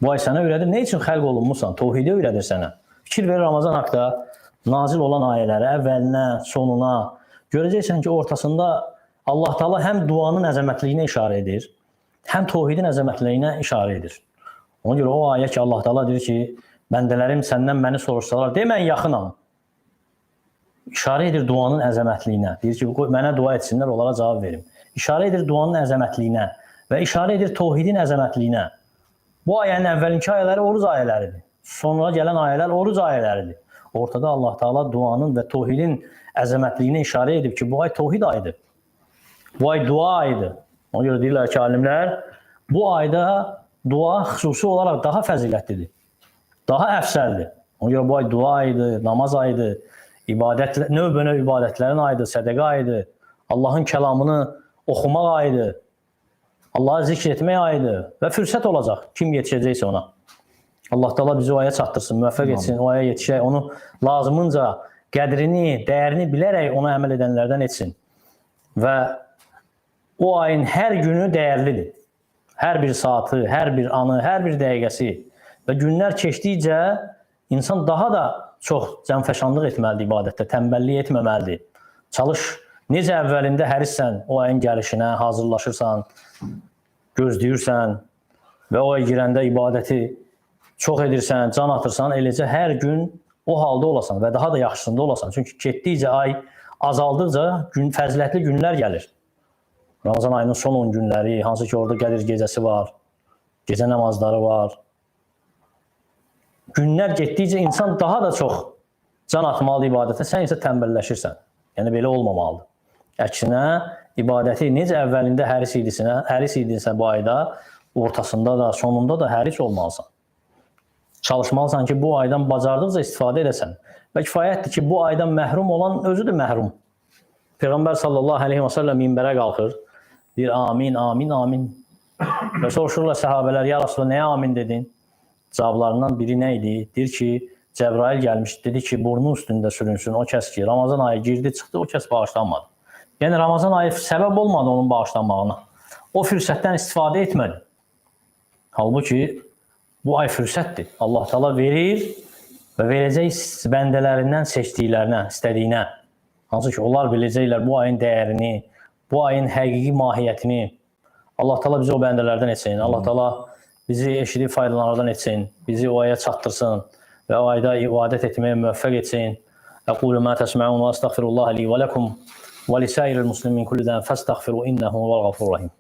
Bu ay sənə öyrədir. Nə üçün xəlq olunmusan? Tövhidi öyrədir sənə. Fikir ver Ramazan haqda nazil olan ayələrə, əvvəlinə, sonuna. Görəcəksən ki, ortasında Allah Taala həm duanın əzəmətliyinə işarə edir, həm tövhidin əzəmətliyinə işarə edir. Ona görə o ayə ki, Allah Taala deyir ki, bəndələrim səndən məni soruşsalar, de mən yaxınam. İşarə edir duanın əzəmətliyinə. Deyir ki, mənə dua etsinlər, onlara cavab verim. İşarə edir duanın əzəmətliyinə və işarə edir tövhidin əzəmətliyinə. Bu ayənin əvvəlinki ayələri oruc ayələridir. Sonra gələn ayələr oruc ayələridir. Ortada Allah Taala duanın və tövhidin əzəmətliyinə işarə edib ki, bu ay tövhid ayıdır. Bu ay dua ayıdır. Ona görə deyirlər ki, alimlər, bu ayda dua xüsusi olaraq daha fəzilətlidir. Daha əfsəldir. Ona görə bu ay dua ayıdır, namaz ayıdır, növbə-növ ibadətlərin ayıdır, sədəqə ayıdır, Allahın kəlamını oxumaq ayıdır, Allahı zikr etmək ayıdır və fürsət olacaq kim yetişəcəksə ona. Allah Taala bizi o aya çatdırsın, müvəffəq etsin, o aya yetişək, onu lazımınca qədrini, dəyərini bilərək ona əməl edənlərdən etsin. Və o ayın hər günü dəyərlidir. Hər bir saatı, hər bir anı, hər bir dəqiqəsi və günlər keçdikcə insan daha da çox cəmfəşanlıq etməlidir ibadətdə, tənbəllik etməməlidir. Çalış, necə əvvəlində hərissən o ayın gəlişinə, hazırlaşırsan, gözləyirsən və o ay girəndə ibadəti çox edirsən, can atırsan, eləcə hər gün o halda olasan və daha da yaxşısında olasan. Çünki getdikcə ay azaldıqca fəzilətli günlər gəlir. Ramazan ayının son 10 günləri, hansı ki orada Qədir gecəsi var, gecə namazları var. Günlər getdikcə insan daha da çox can atmalı ibadətə, sən isə tənbəlləşirsən. Yəni belə olmamalıdır. Əksinə, ibadəti necə əvvəlində həris idinsə bu ayda, ortasında da, sonunda da həris olmalısan. Çalışmalısan ki, bu aydan bacardıqca istifadə edəsən. Və kifayətdir ki, bu aydan məhrum olan özü də məhrum. Peyğəmbər sallallahu aleyhi və səlləm minbərə qalxır, deyir amin, amin, amin. Və soruşurlar səhabələr, ya Rasulullah, nəyə amin dedin? Cavablarından biri nə idi? Deyir ki, Cəbrail gəlmiş, dedi ki, burnu üstündə sürünsün o kəs ki, Ramazan ayı girdi, çıxdı, o kəs bağışlanmadı. Yəni, Ramazan ayı səbəb olmadı onun bağışlanmağına. O fürsətdən istifadə etmədi. Halbuki, bu ay fürsətdir. Allah Taala verir və verəcək bəndələrindən seçdiklərinə, istədiyinə. Hansı ki, onlar biləcəklər bu ayın dəyərini, bu ayın həqiqi mahiyyətini. Allah Taala bizi o bəndələrdən etsin. Allah Taala bizi eşidib faydalanlardan etsin. Bizi o aya çatdırsın və o ayda ibadət etməyə müvəffəq etsin. Əqulu mə təsməun və əstəğfirullah li və ləkum və lisəiril muslimin kullidən fəstəğfiru innəhu vəl-ğafurur rahim.